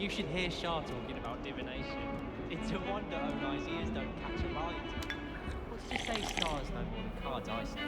You should hear Shah talking about divination. It's a wonder Onai's ears don't catch a light. What's to say stars no more than cards I say?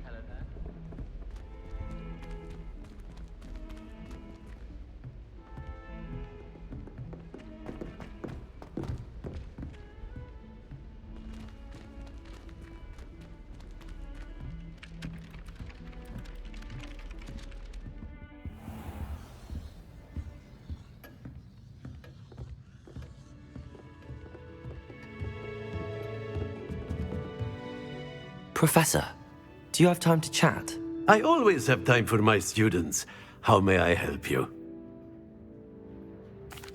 Hello there. Professor, do you have time to chat? I always have time for my students. How may I help you?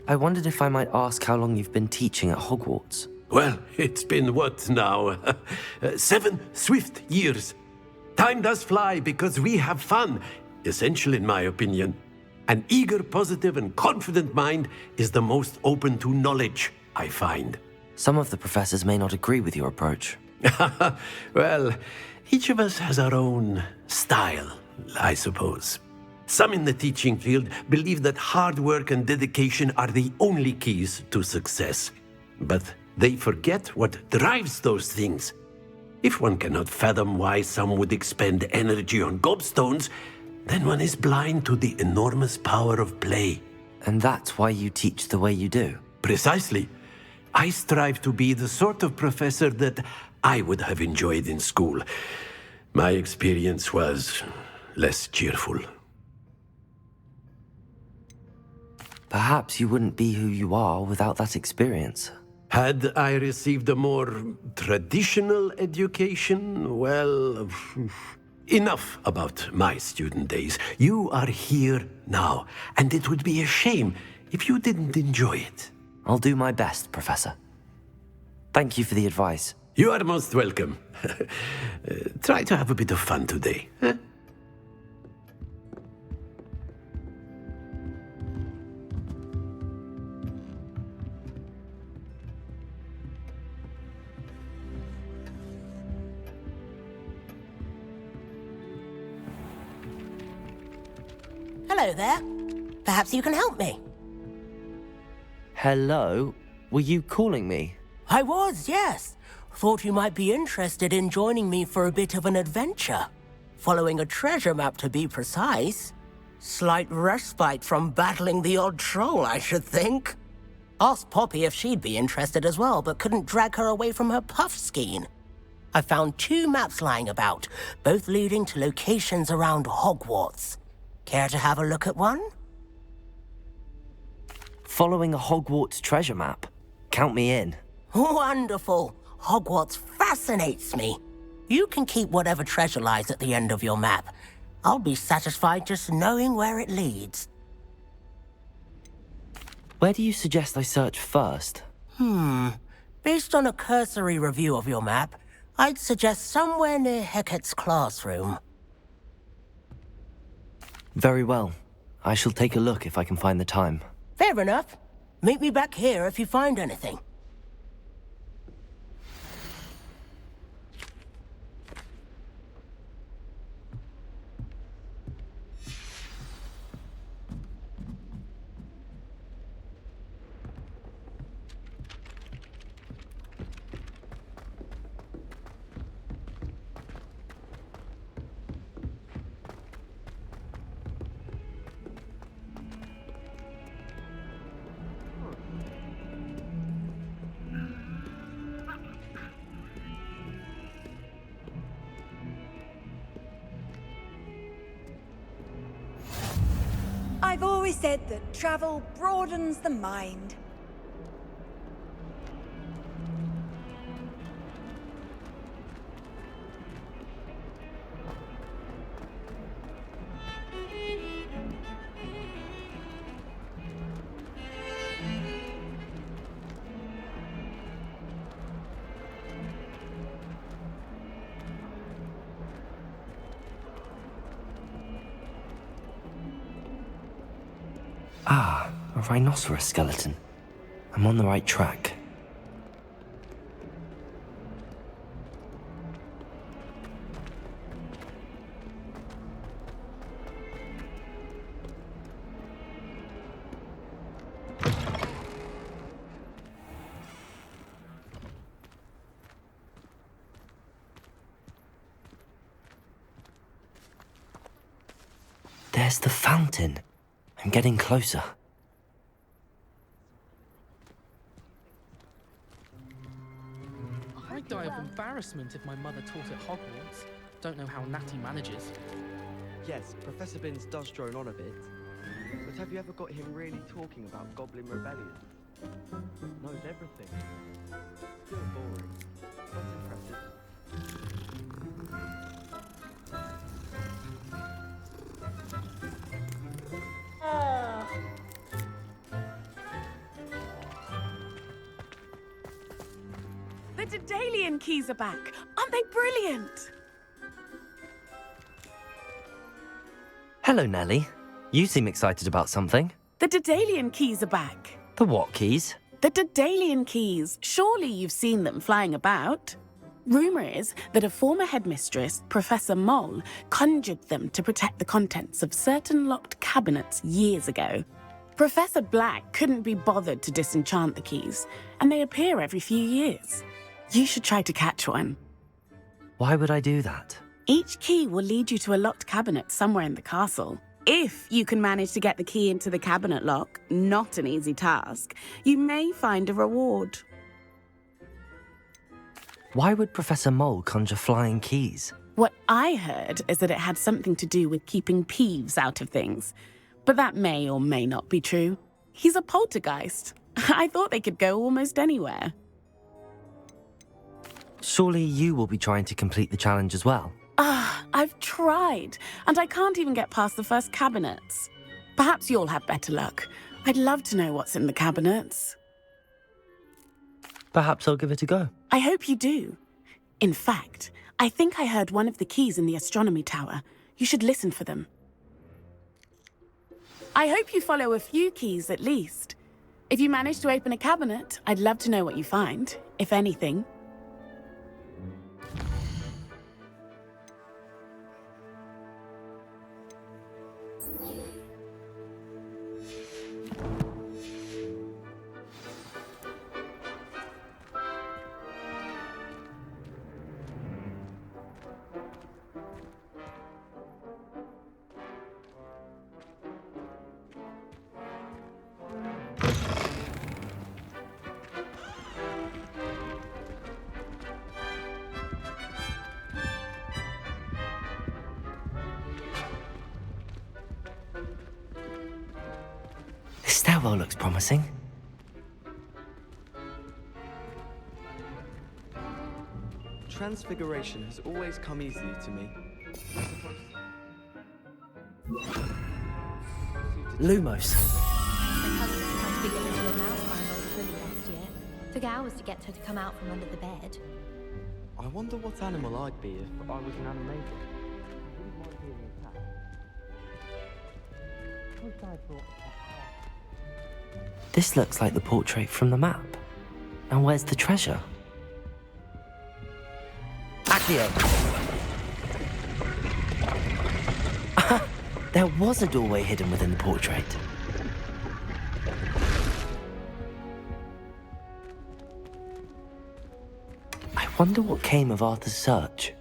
I wondered if I might ask how long you've been teaching at Hogwarts. Well, it's been what now? 7 swift years. Time does fly because we have fun. Essential in my opinion. An eager, positive, and confident mind is the most open to knowledge, I find. Some of the professors may not agree with your approach. Well, each of us has our own style, I suppose. Some in the teaching field believe that hard work and dedication are the only keys to success. But they forget what drives those things. If one cannot fathom why some would expend energy on gobstones, then one is blind to the enormous power of play. And that's why you teach the way you do. Precisely. I strive to be the sort of professor that I would have enjoyed in school. My experience was less cheerful. Perhaps you wouldn't be who you are without that experience. Had I received a more traditional education, well, enough about my student days. You are here now, and it would be a shame if you didn't enjoy it. I'll do my best, Professor. Thank you for the advice. You are most welcome. Try to have a bit of fun today. Huh? Hello there. Perhaps you can help me. Hello? Were you calling me? I was, yes. Thought you might be interested in joining me for a bit of an adventure. Following a treasure map, to be precise. Slight respite from battling the odd troll, I should think. Asked Poppy if she'd be interested as well, but couldn't drag her away from her puff skein. I found 2 maps lying about, both leading to locations around Hogwarts. Care to have a look at one? Following a Hogwarts treasure map? Count me in. Wonderful. Hogwarts fascinates me. You can keep whatever treasure lies at the end of your map. I'll be satisfied just knowing where it leads. Where do you suggest I search first? Based on a cursory review of your map, I'd suggest somewhere near Hecate's classroom. Very well. I shall take a look if I can find the time. Fair enough. Meet me back here if you find anything. I've always said that travel broadens the mind. Ah, a rhinoceros skeleton. I'm on the right track. There's the fountain. I'm getting closer. I'd die of embarrassment if my mother taught at Hogwarts. Don't know how Natty manages. Yes, Professor Binns does drone on a bit. But have you ever got him really talking about Goblin Rebellion? Knows everything. Still boring. Not impressive. The Daedalion Keys are back. Aren't they brilliant? Hello, Nellie. You seem excited about something. The Daedalion Keys are back. The what keys? The Daedalion Keys. Surely you've seen them flying about. Rumour is that a former headmistress, Professor Moll, conjured them to protect the contents of certain locked cabinets years ago. Professor Black couldn't be bothered to disenchant the keys, and they appear every few years. You should try to catch one. Why would I do that? Each key will lead you to a locked cabinet somewhere in the castle. If you can manage to get the key into the cabinet lock, not an easy task, you may find a reward. Why would Professor Mole conjure flying keys? What I heard is that it had something to do with keeping Peeves out of things. But that may or may not be true. He's a poltergeist. I thought they could go almost anywhere. Surely you will be trying to complete the challenge as well. I've tried, and I can't even get past the first cabinets. Perhaps you'll have better luck. I'd love to know what's in the cabinets. Perhaps I'll give it a go. I hope you do. In fact, I think I heard one of the keys in the astronomy tower. You should listen for them. I hope you follow a few keys at least. If you manage to open a cabinet, I'd love to know what you find, if anything. This stairwell looks promising. Transfiguration has always come easily to me. Lumos. My cousin was transfigured into a mouse by an old bully last year. Took hours to get her to come out from under the bed. I wonder what animal I'd be if I was an animator. Wouldn't mind being a cat. This looks like the portrait from the map. And where's the treasure? Accio! There was a doorway hidden within the portrait. I wonder what came of Arthur's search.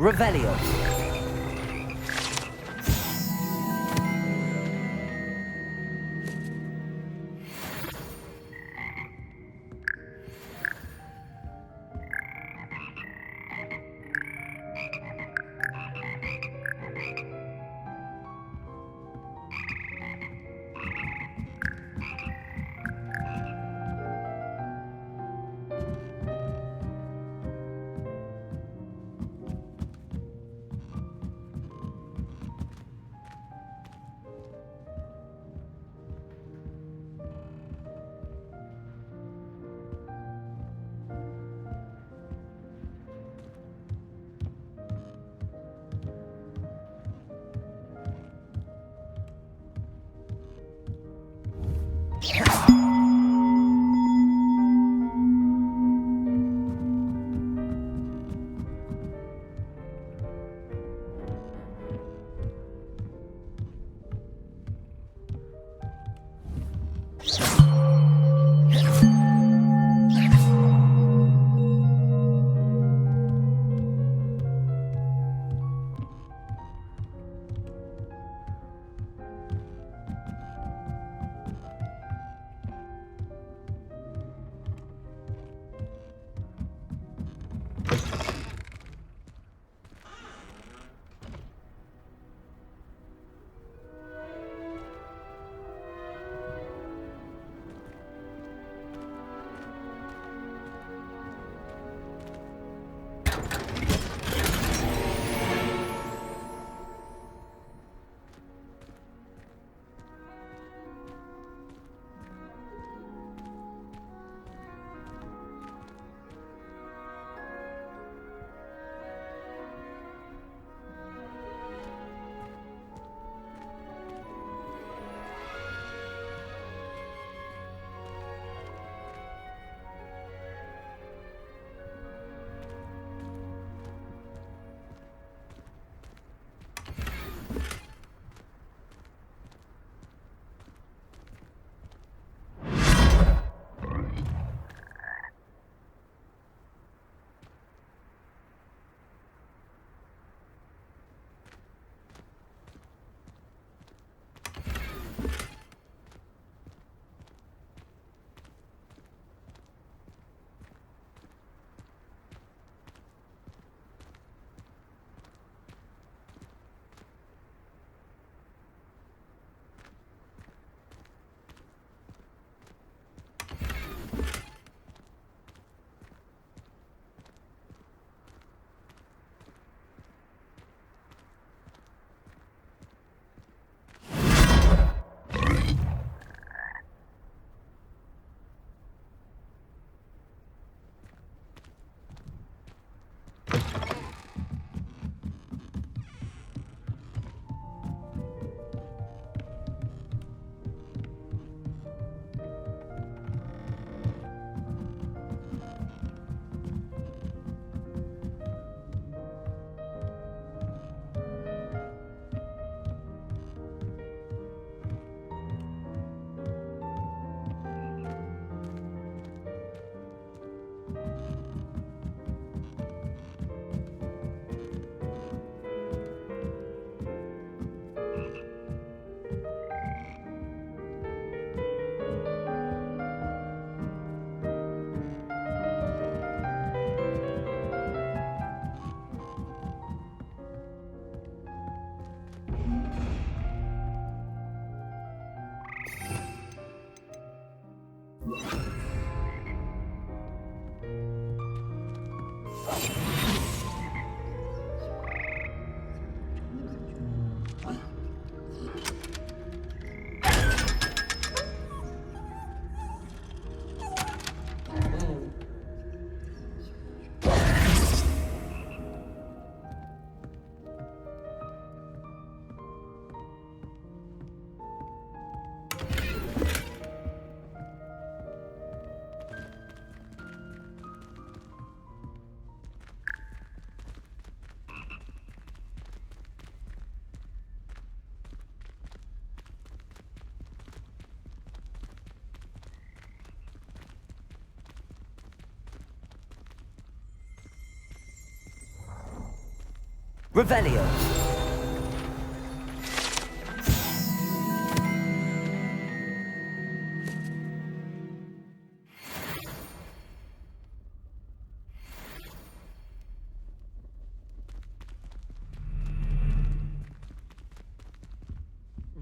Revelio. Revelio.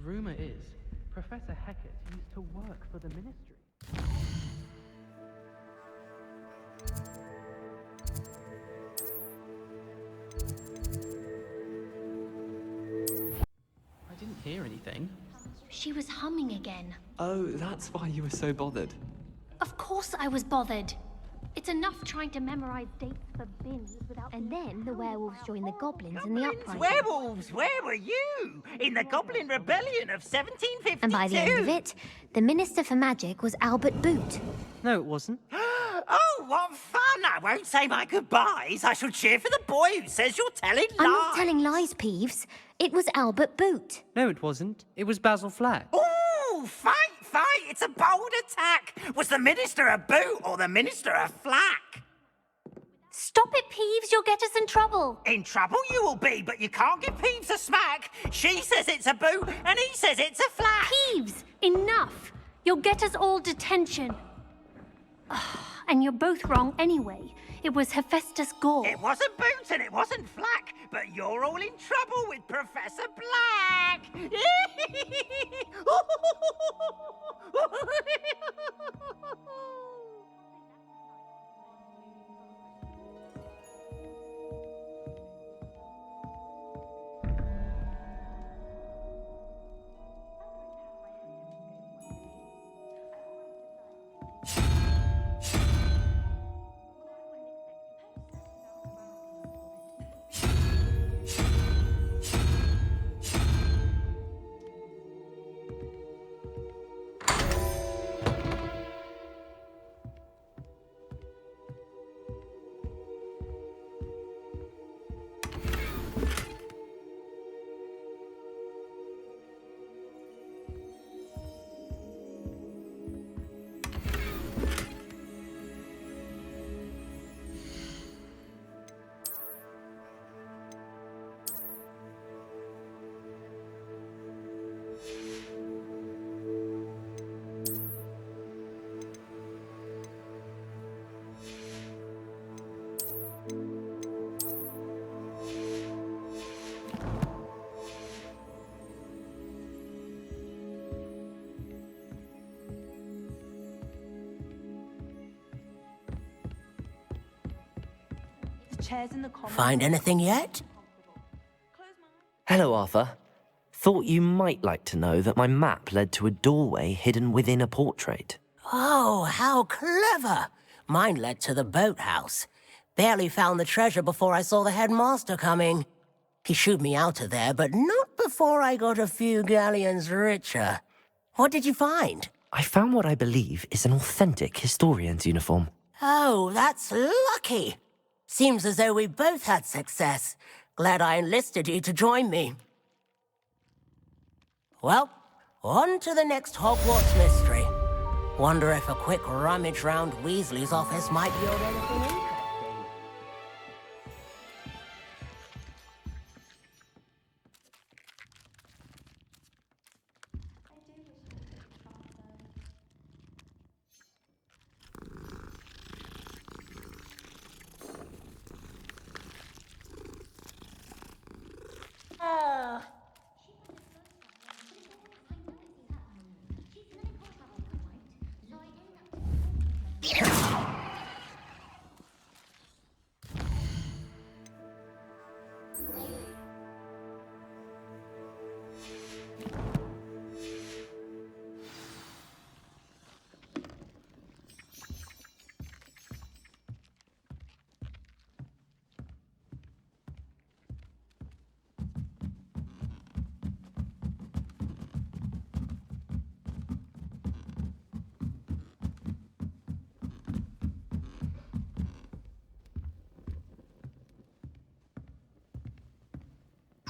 Rumor is, Professor Hecat used to work for the Ministry. I didn't hear anything. She was humming again. Oh, that's why you were so bothered. Of course I was bothered. It's enough trying to memorize dates for bins without... And then the werewolves joined the goblins in the uprising. Werewolves, where were you? In the Goblin Rebellion of 1752? And by the end of it, the Minister for Magic was Albert Boot. No, it wasn't. Oh, what fun! I won't say my goodbyes. I shall cheer for the boy who says you're telling lies. I'm not telling lies, Peeves. It was Albert Boot. No, it wasn't. It was Basil Flack. Ooh, fight! It's a bold attack. Was the Minister a boot or the Minister a flack? Stop it, Peeves. You'll get us in trouble. In trouble you will be, but you can't give Peeves a smack. She says it's a boot and he says it's a flack. Peeves, enough. You'll get us all detention. And you're both wrong anyway. It was Hephaestus Gore. It wasn't boot and it wasn't flack, but you're all in trouble with Professor Black. Find anything yet? Hello, Arthur. Thought you might like to know that my map led to a doorway hidden within a portrait. Oh, how clever! Mine led to the boathouse. Barely found the treasure before I saw the headmaster coming. He shooed me out of there, but not before I got a few galleons richer. What did you find? I found what I believe is an authentic historian's uniform. Oh, that's lucky. Seems as though we both had success. Glad I enlisted you to join me. Well, on to the next Hogwarts mystery. Wonder if a quick rummage round Weasley's office might yield anything interesting.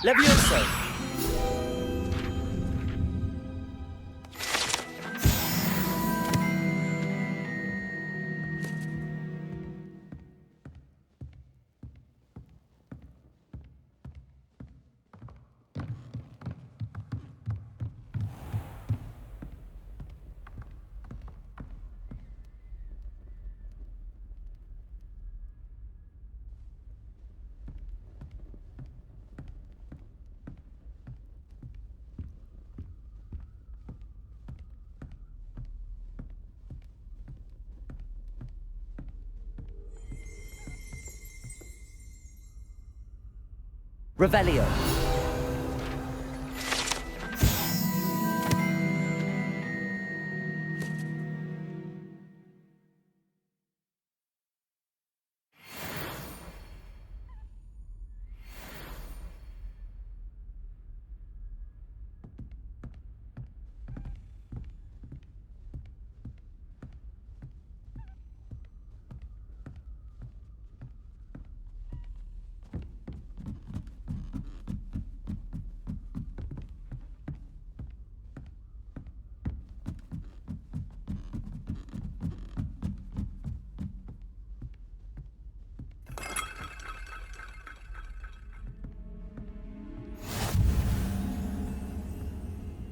Levioso! Revelio.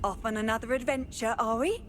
Off on another adventure, are we?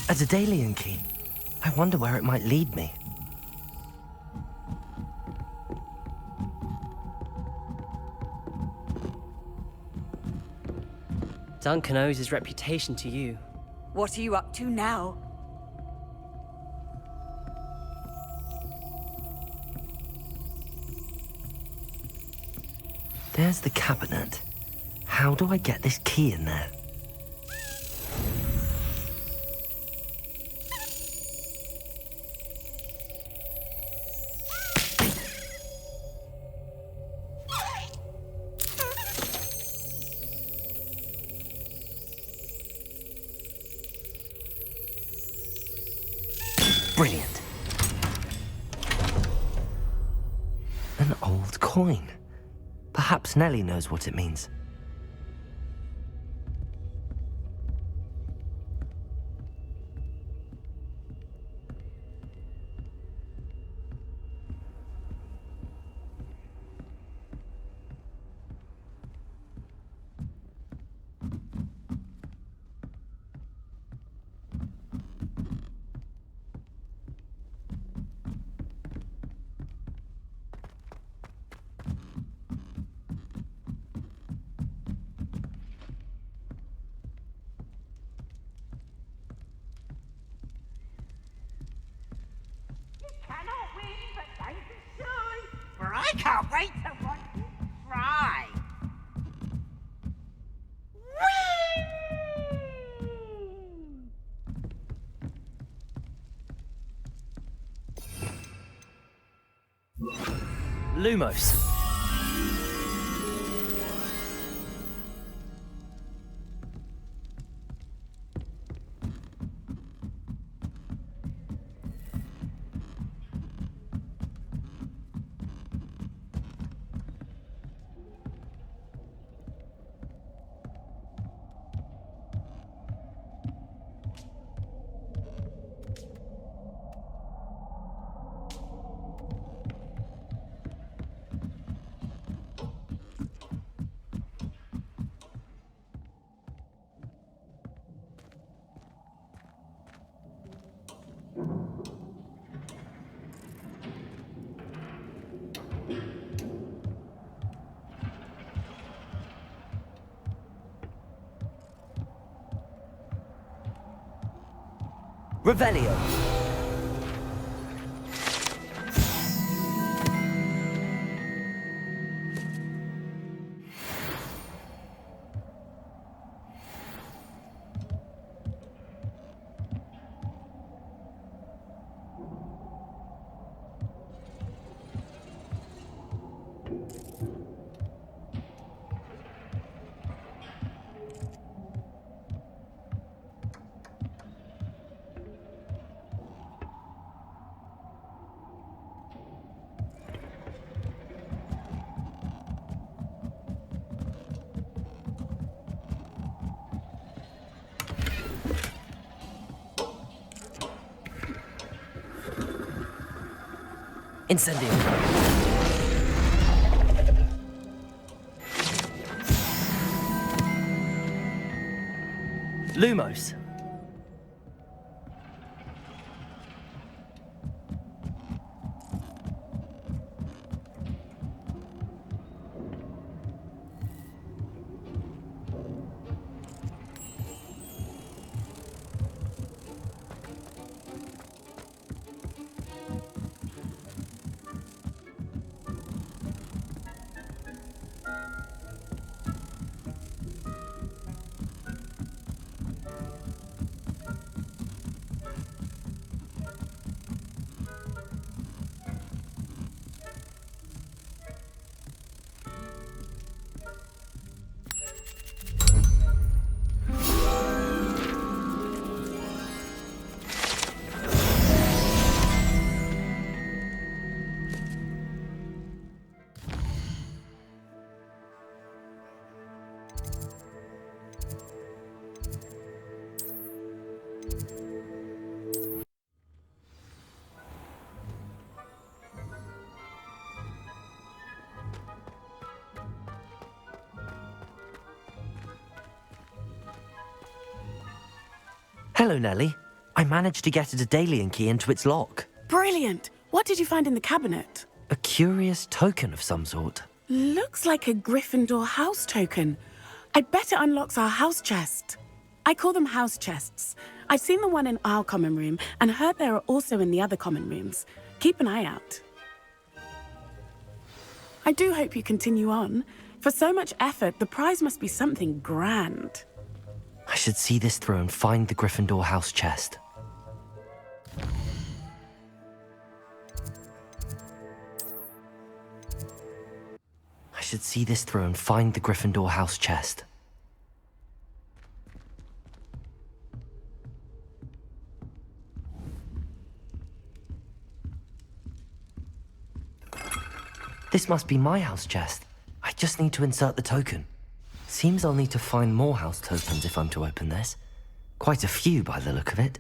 A Daedalion Key. I wonder where it might lead me. Duncan owes his reputation to you. What are you up to now? There's the cabinet. How do I get this key in there? Brilliant. An old coin. Perhaps Nellie knows what it means. I can't wait to watch you try. Lumos. Revelio. Incendio. Lumos. Hello, Nellie. I managed to get a Daedalion Key into its lock. Brilliant! What did you find in the cabinet? A curious token of some sort. Looks like a Gryffindor house token. I bet it unlocks our house chest. I call them house chests. I've seen the one in our common room and heard there are also in the other common rooms. Keep an eye out. I do hope you continue on. For so much effort, the prize must be something grand. I should see this through and find the Gryffindor house chest. I should see this through and find the Gryffindor house chest. This must be my house chest. I just need to insert the token. Seems I'll need to find more house tokens if I'm to open this. Quite a few by the look of it.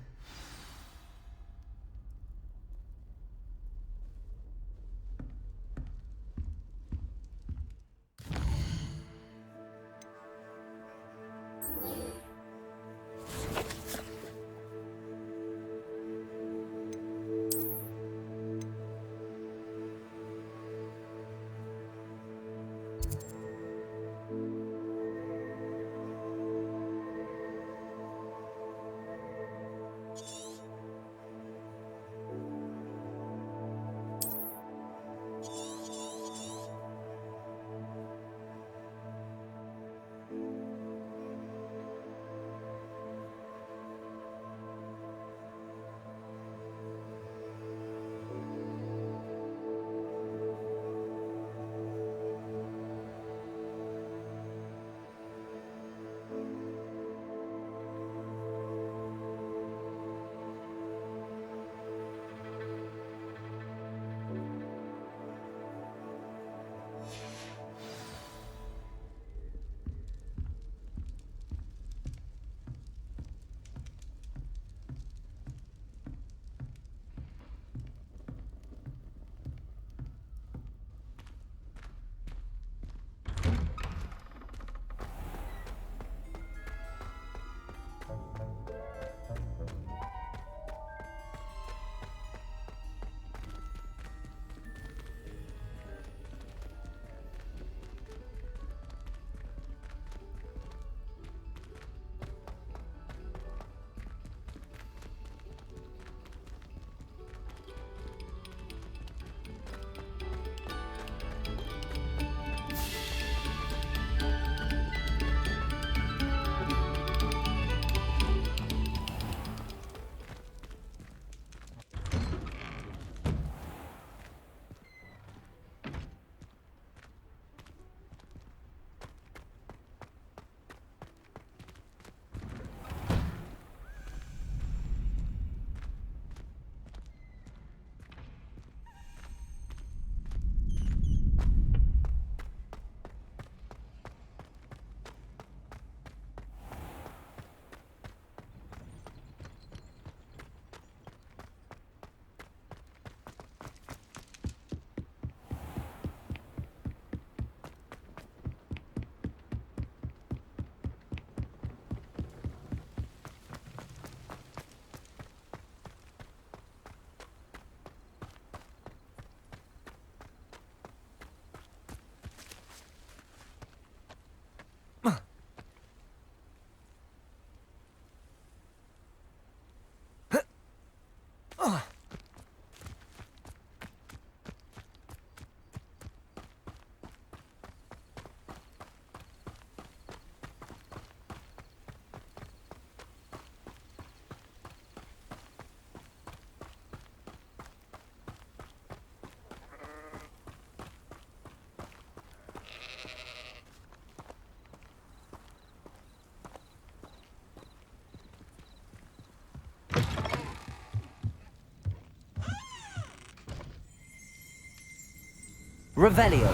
Revelio.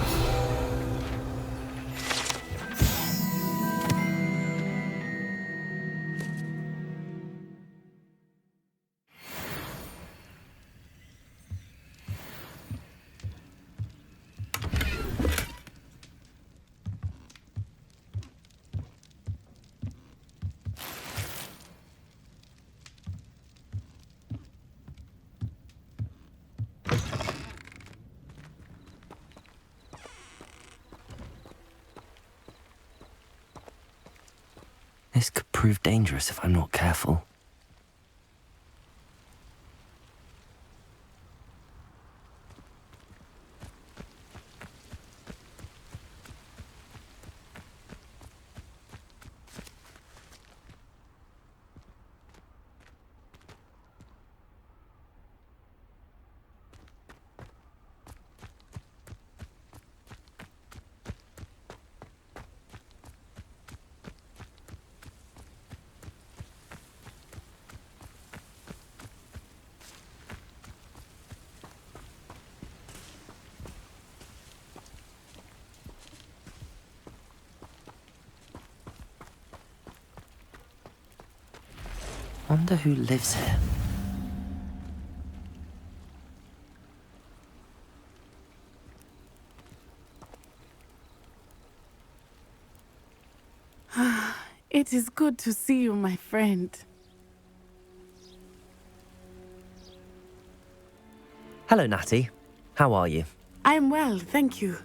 This could prove dangerous if I'm not careful. Wonder who lives here. It is good to see you, my friend. Hello, Natty. How are you? I am well, thank you.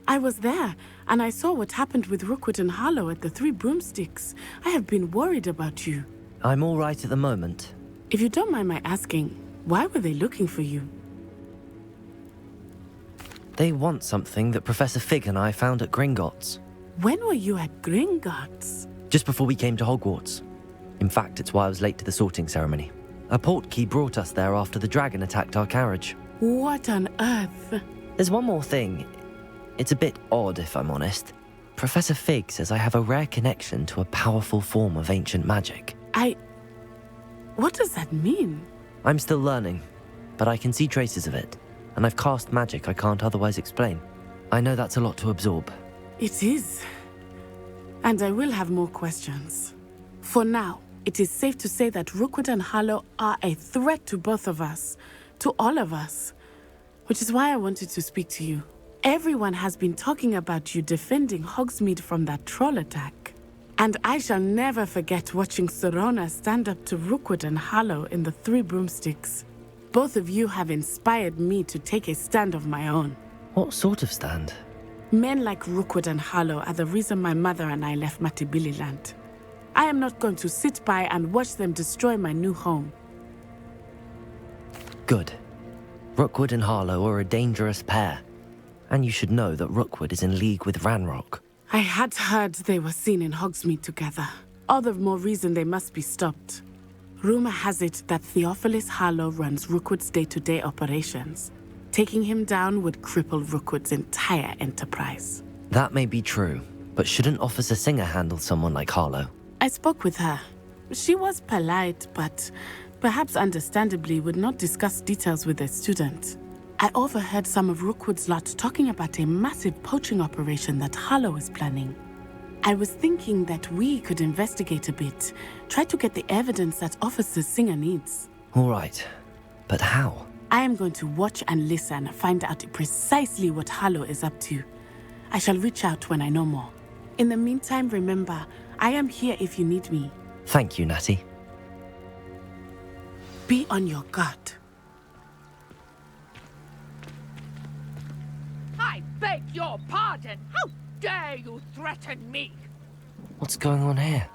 I was there, and I saw what happened with Rookwood and Harlow at the Three Broomsticks. I have been worried about you. I'm all right at the moment. If you don't mind my asking, why were they looking for you? They want something that Professor Fig and I found at Gringotts. When were you at Gringotts? Just before we came to Hogwarts. In fact, it's why I was late to the sorting ceremony. A portkey brought us there after the dragon attacked our carriage. What on earth? There's one more thing. It's a bit odd, if I'm honest. Professor Fig says I have a rare connection to a powerful form of ancient magic. What does that mean? I'm still learning, but I can see traces of it, and I've cast magic I can't otherwise explain. I know that's a lot to absorb. It is. And I will have more questions. For now, it is safe to say that Rookwood and Harlow are a threat to both of us, to all of us, which is why I wanted to speak to you. Everyone has been talking about you defending Hogsmeade from that troll attack. And I shall never forget watching Serona stand up to Rookwood and Harlow in the Three Broomsticks. Both of you have inspired me to take a stand of my own. What sort of stand? Men like Rookwood and Harlow are the reason my mother and I left Matabeleland. I am not going to sit by and watch them destroy my new home. Good. Rookwood and Harlow are a dangerous pair. And you should know that Rookwood is in league with Ranrock. I had heard they were seen in Hogsmeade together. All the more reason they must be stopped. Rumor has it that Theophilus Harlow runs Rookwood's day-to-day operations. Taking him down would cripple Rookwood's entire enterprise. That may be true, but shouldn't Officer Singer handle someone like Harlow? I spoke with her. She was polite, but perhaps understandably would not discuss details with a student. I overheard some of Rookwood's lot talking about a massive poaching operation that Harlow is planning. I was thinking that we could investigate a bit, try to get the evidence that Officer Singer needs. All right, but how? I am going to watch and listen, find out precisely what Harlow is up to. I shall reach out when I know more. In the meantime, remember, I am here if you need me. Thank you, Natty. Be on your guard. I beg your pardon! How dare you threaten me? What's going on here?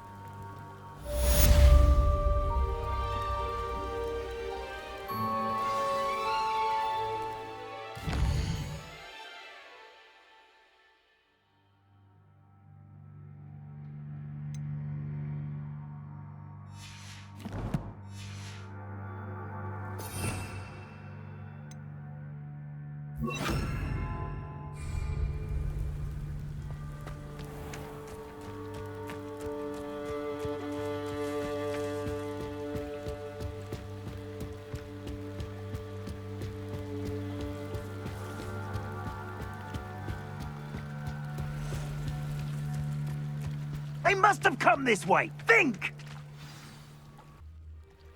They must have come this way. Think!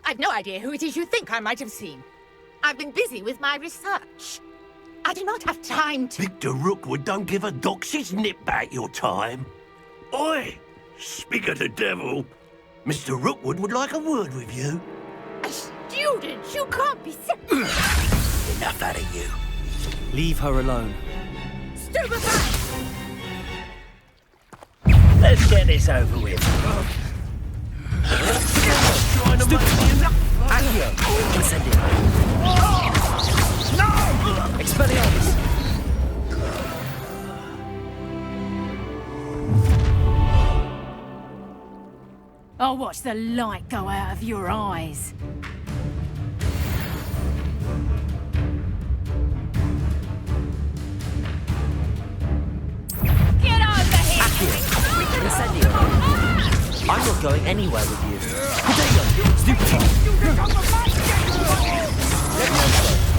I've no idea who it is you think I might have seen. I've been busy with my research. I do not have time to... Victor Rookwood don't give a doxy's nip back your time. Oi! Speak of the devil. Mr. Rookwood would like a word with you. A student? You can't be... Enough out of you. Leave her alone. Stupefy! Let's get this over with. Accio! Incendio! No! Expelliarmus! I'll watch the light go out of your eyes. Get over here! Accio! Incendio! I'm not going anywhere with you. Daedalion! Stupefy!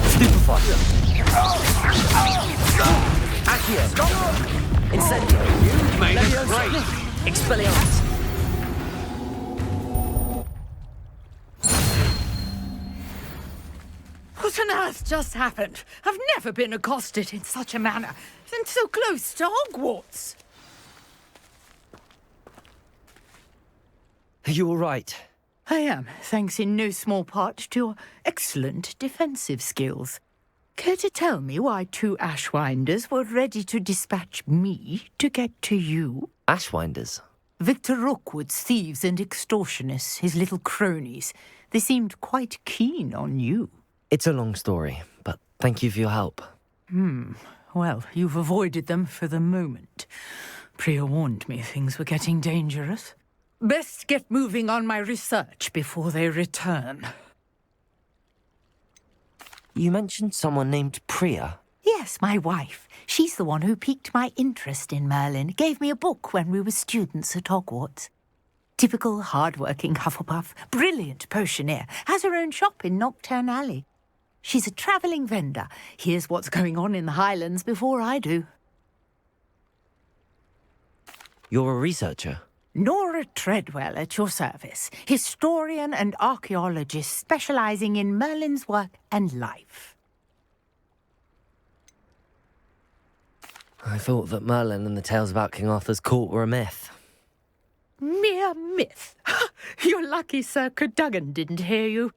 Stupefy! Accio! Incendio! You made it great! Expelliarmus! What on earth just happened? I've never been accosted in such a manner, and so close to Hogwarts. Are you all right? I am, thanks in no small part to your excellent defensive skills. Care to tell me why 2 Ashwinders were ready to dispatch me to get to you? Ashwinders? Victor Rookwood's thieves and extortionists, his little cronies. They seemed quite keen on you. It's a long story, but thank you for your help. Well, you've avoided them for the moment. Priya warned me things were getting dangerous. Best get moving on my research before they return. You mentioned someone named Priya. Yes, my wife. She's the one who piqued my interest in Merlin. Gave me a book when we were students at Hogwarts. Typical hard-working Hufflepuff, brilliant potioneer, has her own shop in Knockturn Alley. She's a travelling vendor. Hears what's going on in the Highlands before I do. You're a researcher? Nora Treadwell at your service, historian and archaeologist specialising in Merlin's work and life. I thought that Merlin and the tales about King Arthur's court were a myth. Mere myth. You're lucky Sir Cadogan didn't hear you.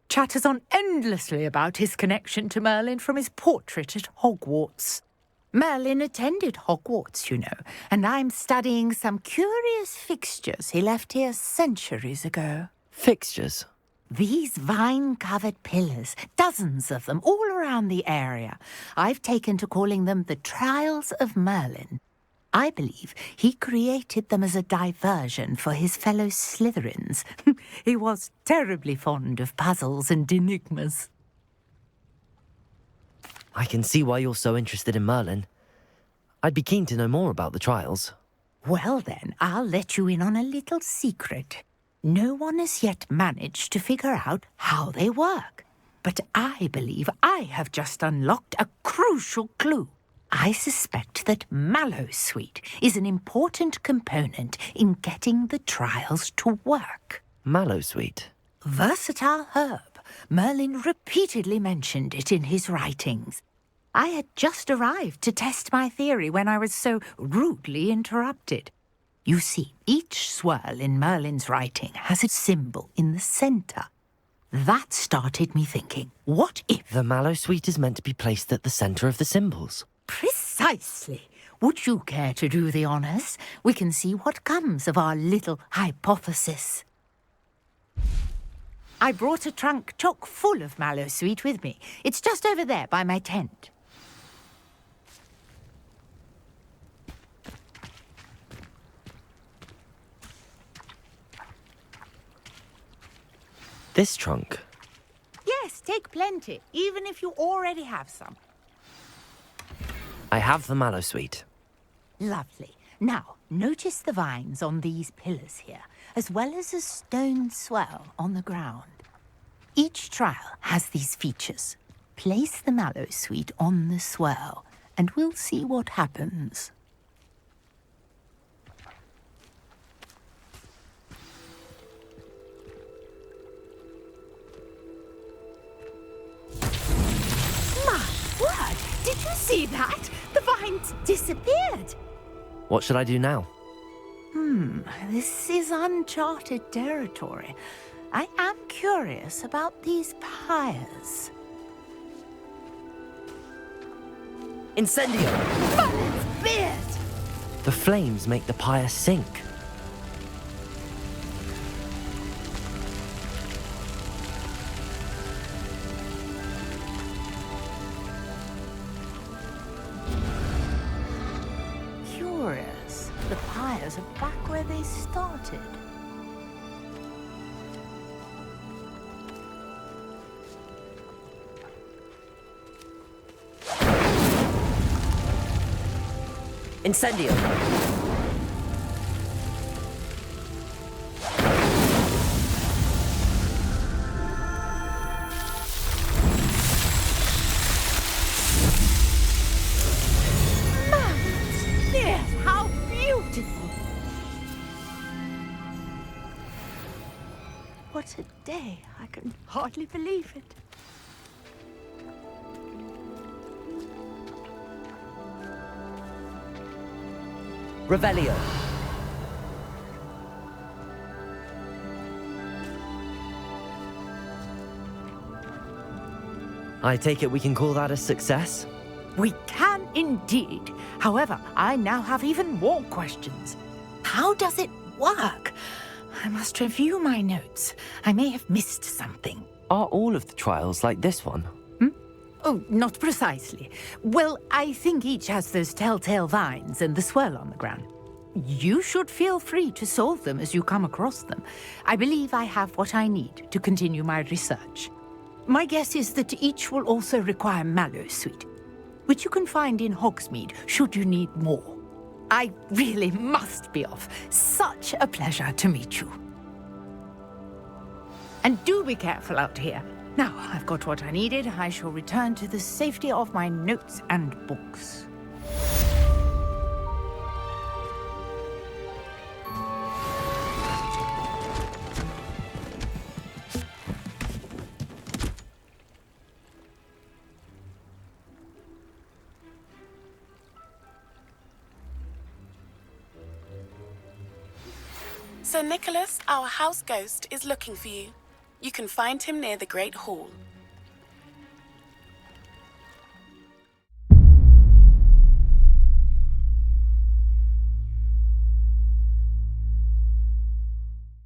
Chatters on endlessly about his connection to Merlin from his portrait at Hogwarts. Merlin attended Hogwarts, you know, and I'm studying some curious fixtures he left here centuries ago. Fixtures? These vine-covered pillars, dozens of them, all around the area. I've taken to calling them the Trials of Merlin. I believe he created them as a diversion for his fellow Slytherins. He was terribly fond of puzzles and enigmas. I can see why you're so interested in Merlin. I'd be keen to know more about the trials. Well then, I'll let you in on a little secret. No one has yet managed to figure out how they work. But I believe I have just unlocked a crucial clue. I suspect that Mallowsweet is an important component in getting the trials to work. Mallowsweet? Versatile herb. Merlin repeatedly mentioned it in his writings. I had just arrived to test my theory when I was so rudely interrupted. You see, each swirl in Merlin's writing has a symbol in the centre. That started me thinking, what if... The Mallowsweet is meant to be placed at the centre of the symbols. Precisely. Would you care to do the honours? We can see what comes of our little hypothesis. I brought a trunk chock full of Mallowsweet with me. It's just over there by my tent. This trunk? Yes, take plenty, even if you already have some. I have the Mallowsweet. Lovely. Now, notice the vines on these pillars here, as well as a stone swell on the ground. Each trial has these features. Place the Mallowsweet on the swell, and we'll see what happens. See that? The vines disappeared. What should I do now? This is uncharted territory. I am curious about these pyres. Incendio! Merlin's beard! The flames make the pyre sink. Curious. The pyres are back where they started. Incendio! Yes, how beautiful! What a day. I can hardly believe it. Revelio. I take it we can call that a success? We can indeed. However, I now have even more questions. How does it work? I must review my notes. I may have missed something. Are all of the trials like this one? Oh, not precisely. Well, I think each has those telltale vines and the swirl on the ground. You should feel free to solve them as you come across them. I believe I have what I need to continue my research. My guess is that each will also require mallow sweet, which you can find in Hogsmeade should you need more. I really must be off. Such a pleasure to meet you. And do be careful out here. Now, I've got what I needed. I shall return to the safety of my notes and books. Sir Nicholas, our house ghost, is looking for you. You can find him near the Great Hall.